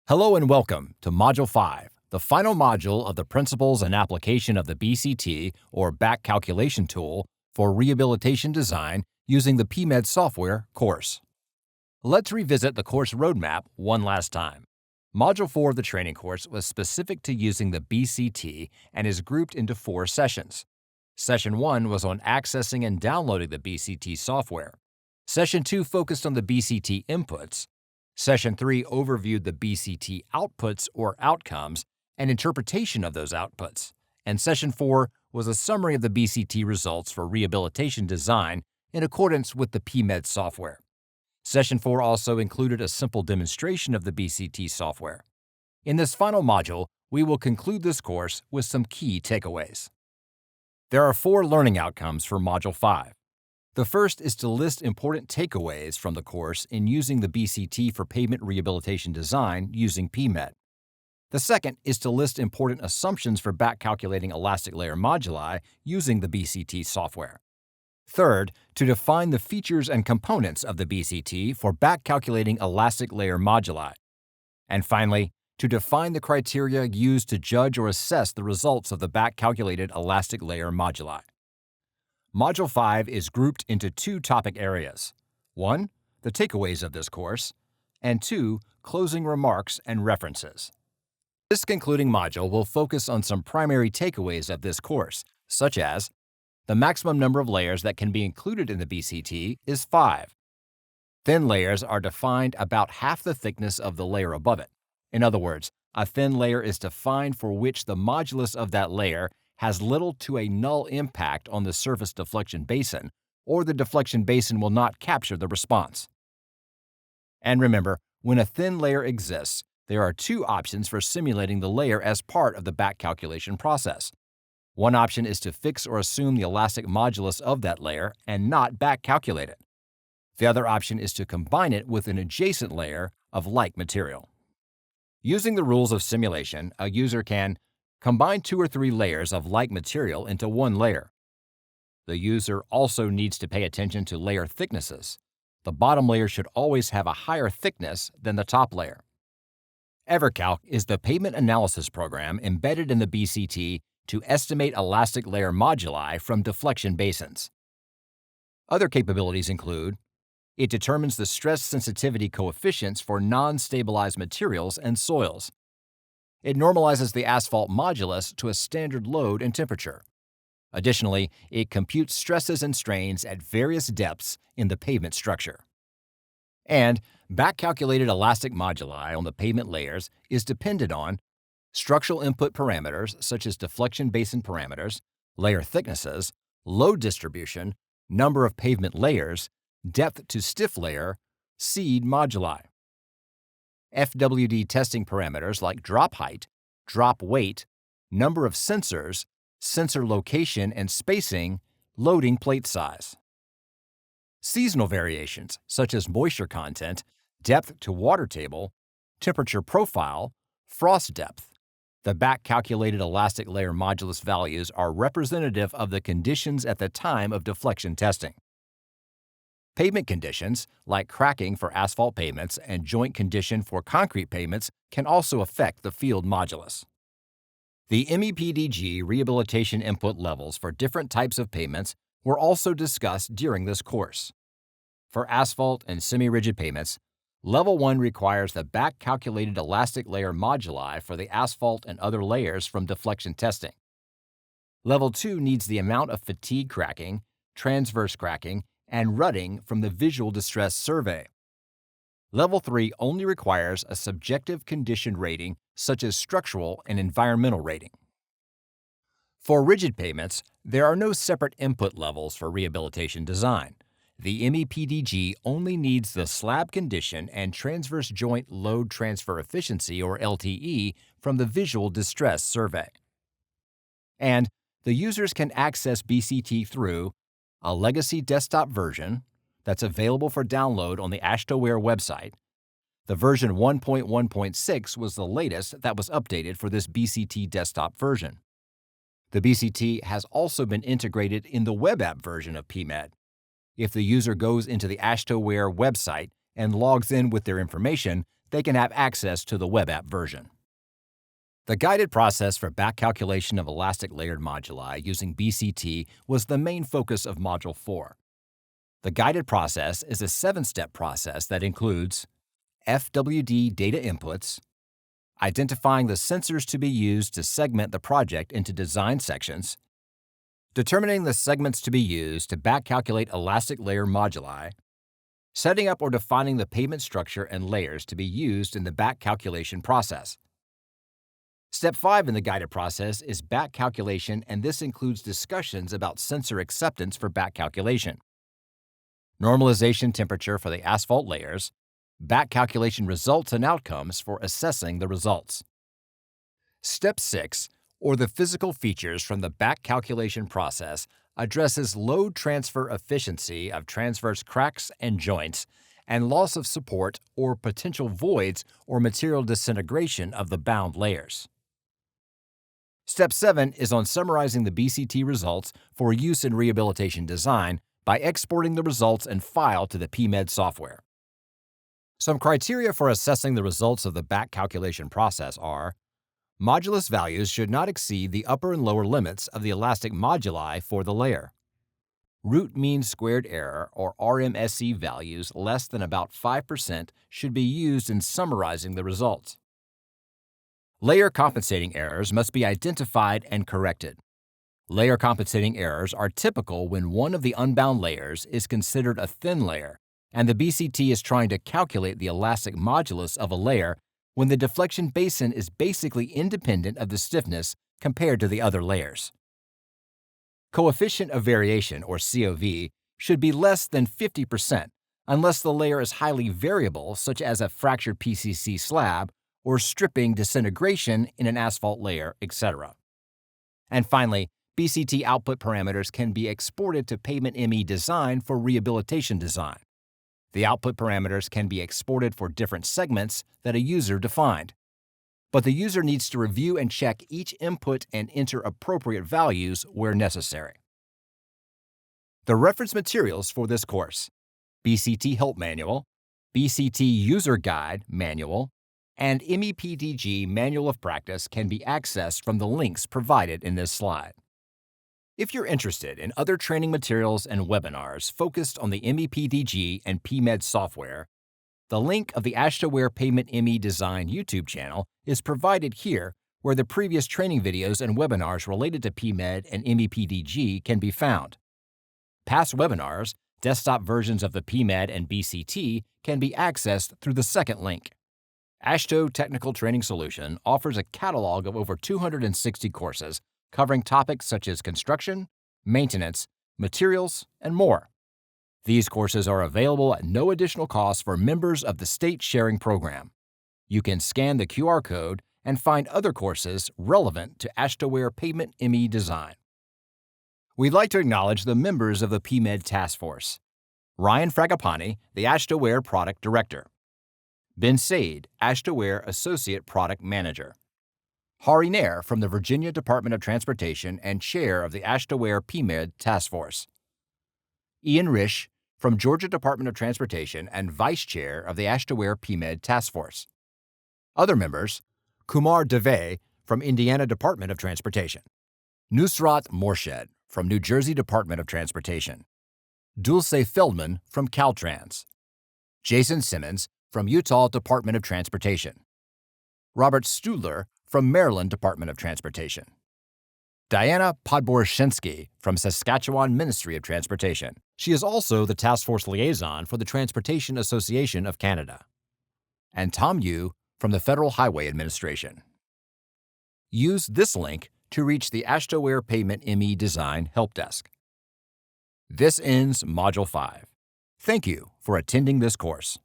Hello and welcome to Module 5, the final module of the Principles and Application of the BCT or Back Calculation Tool for Rehabilitation Design using the PMED software course. Let's revisit the course roadmap one last time. Module 4 of the training course was specific to using the BCT and is grouped into 4 sessions. Session 1 was on accessing and downloading the BCT software. Session 2 focused on the BCT inputs. Session 3 overviewed the BCT outputs or outcomes and interpretation of those outputs. And Session 4 was a summary of the BCT results for rehabilitation design in accordance with the PMED software. Session 4 also included a simple demonstration of the BCT software. In this final module, we will conclude this course with some key takeaways. There are 4 learning outcomes for Module 5. The first is to list important takeaways from the course in using the BCT for pavement rehabilitation design using PMED. The second is to list important assumptions for back calculating elastic layer moduli using the BCT software. Third, to define the features and components of the BCT for back calculating elastic layer moduli. And finally, to define the criteria used to judge or assess the results of the back calculated elastic layer moduli. Module 5 is grouped into 2 topic areas. 1. The takeaways of this course, and 2. Closing remarks and references. This concluding module will focus on some primary takeaways of this course, such as the maximum number of layers that can be included in the BCT is 5. Thin layers are defined about half the thickness of the layer above it. In other words, a thin layer is defined for which the modulus of that layer has little to a null impact on the surface deflection basin, or the deflection basin will not capture the response. And remember, when a thin layer exists, there are 2 options for simulating the layer as part of the back calculation process. One option is to fix or assume the elastic modulus of that layer and not back calculate it. The other option is to combine it with an adjacent layer of like material. Using the rules of simulation, a user can combine 2 or 3 layers of like material into one layer. The user also needs to pay attention to layer thicknesses. The bottom layer should always have a higher thickness than the top layer. EverCalc is the pavement analysis program embedded in the BCT to estimate elastic layer moduli from deflection basins. Other capabilities include: it determines the stress sensitivity coefficients for non-stabilized materials and soils. It normalizes the asphalt modulus to a standard load and temperature. Additionally, it computes stresses and strains at various depths in the pavement structure. And back-calculated elastic moduli on the pavement layers is dependent on structural input parameters such as deflection basin parameters, layer thicknesses, load distribution, number of pavement layers, depth to stiff layer, seed moduli. FWD testing parameters like drop height, drop weight, number of sensors, sensor location and spacing, loading plate size. Seasonal variations such as moisture content, depth to water table, temperature profile, frost depth. The back-calculated elastic layer modulus values are representative of the conditions at the time of deflection testing. Pavement conditions, like cracking for asphalt pavements and joint condition for concrete pavements, can also affect the field modulus. The MEPDG rehabilitation input levels for different types of pavements were also discussed during this course. For asphalt and semi-rigid pavements, Level 1 requires the back-calculated elastic layer moduli for the asphalt and other layers from deflection testing. Level 2 needs the amount of fatigue cracking, transverse cracking, and rutting from the visual distress survey. Level 3 only requires a subjective condition rating such as structural and environmental rating. For rigid pavements, there are no separate input levels for rehabilitation design. The MEPDG only needs the slab condition and transverse joint load transfer efficiency or LTE from the visual distress survey. And the users can access BCT through a legacy desktop version that's available for download on the AASHTOWare website. The version 1.1.6 was the latest that was updated for this BCT desktop version. The BCT has also been integrated in the web app version of PMED. If the user goes into the AASHTOWare website and logs in with their information, they can have access to the web app version. The guided process for back calculation of elastic layered moduli using BCT was the main focus of Module 4. The guided process is a 7-step process that includes FWD data inputs, identifying the sensors to be used to segment the project into design sections, determining the segments to be used to back calculate elastic layer moduli, setting up or defining the pavement structure and layers to be used in the back calculation process. Step 5 in the guided process is back calculation, and this includes discussions about sensor acceptance for back calculation, normalization temperature for the asphalt layers, back calculation results and outcomes for assessing the results. Step 6, or the physical features from the back calculation process, addresses load transfer efficiency of transverse cracks and joints and loss of support or potential voids or material disintegration of the bound layers. Step 7 is on summarizing the BCT results for use in rehabilitation design by exporting the results and file to the PMED software. Some criteria for assessing the results of the back calculation process are: modulus values should not exceed the upper and lower limits of the elastic moduli for the layer. Root mean squared error, or RMSE values less than about 5% should be used in summarizing the results. Layer compensating errors must be identified and corrected. Layer compensating errors are typical when one of the unbound layers is considered a thin layer and the BCT is trying to calculate the elastic modulus of a layer when the deflection basin is basically independent of the stiffness compared to the other layers. Coefficient of variation, or COV, should be less than 50% unless the layer is highly variable, such as a fractured PCC slab or stripping disintegration in an asphalt layer, etc. And finally, BCT output parameters can be exported to Pavement ME Design for rehabilitation design. The output parameters can be exported for different segments that a user defined, but the user needs to review and check each input and enter appropriate values where necessary. The reference materials for this course: BCT Help Manual, BCT User Guide Manual, and MEPDG Manual of Practice can be accessed from the links provided in this slide. If you're interested in other training materials and webinars focused on the MEPDG and PMED software, the link of the AASHTOWare Pavement ME Design YouTube channel is provided here, where the previous training videos and webinars related to PMED and MEPDG can be found. Past webinars, desktop versions of the PMED and BCT, can be accessed through the second link. AASHTO Technical Training Solution offers a catalog of over 260 courses covering topics such as construction, maintenance, materials, and more. These courses are available at no additional cost for members of the State Sharing Program. You can scan the QR code and find other courses relevant to AASHTOWare Pavement ME Design. We'd like to acknowledge the members of the PMED Task Force: Ryan Fragapani, the AASHTOWare Product Director; Ben Said, AASHTOWare Associate Product Manager; Hari Nair from the Virginia Department of Transportation and Chair of the AASHTOWare PMED Task Force; Ian Risch from Georgia Department of Transportation and Vice Chair of the AASHTOWare PMED Task Force. Other members: Kumar Dave from Indiana Department of Transportation, Nusrat Morshed from New Jersey Department of Transportation, Dulce Feldman from Caltrans, Jason Simmons from Utah Department of Transportation, Robert Studler from Maryland Department of Transportation, Diana Podborshensky from Saskatchewan Ministry of Transportation. She is also the Task Force Liaison for the Transportation Association of Canada, and Tom Yu from the Federal Highway Administration. Use this link to reach the AASHTOWare Pavement ME Design Help Desk. This ends Module 5. Thank you for attending this course.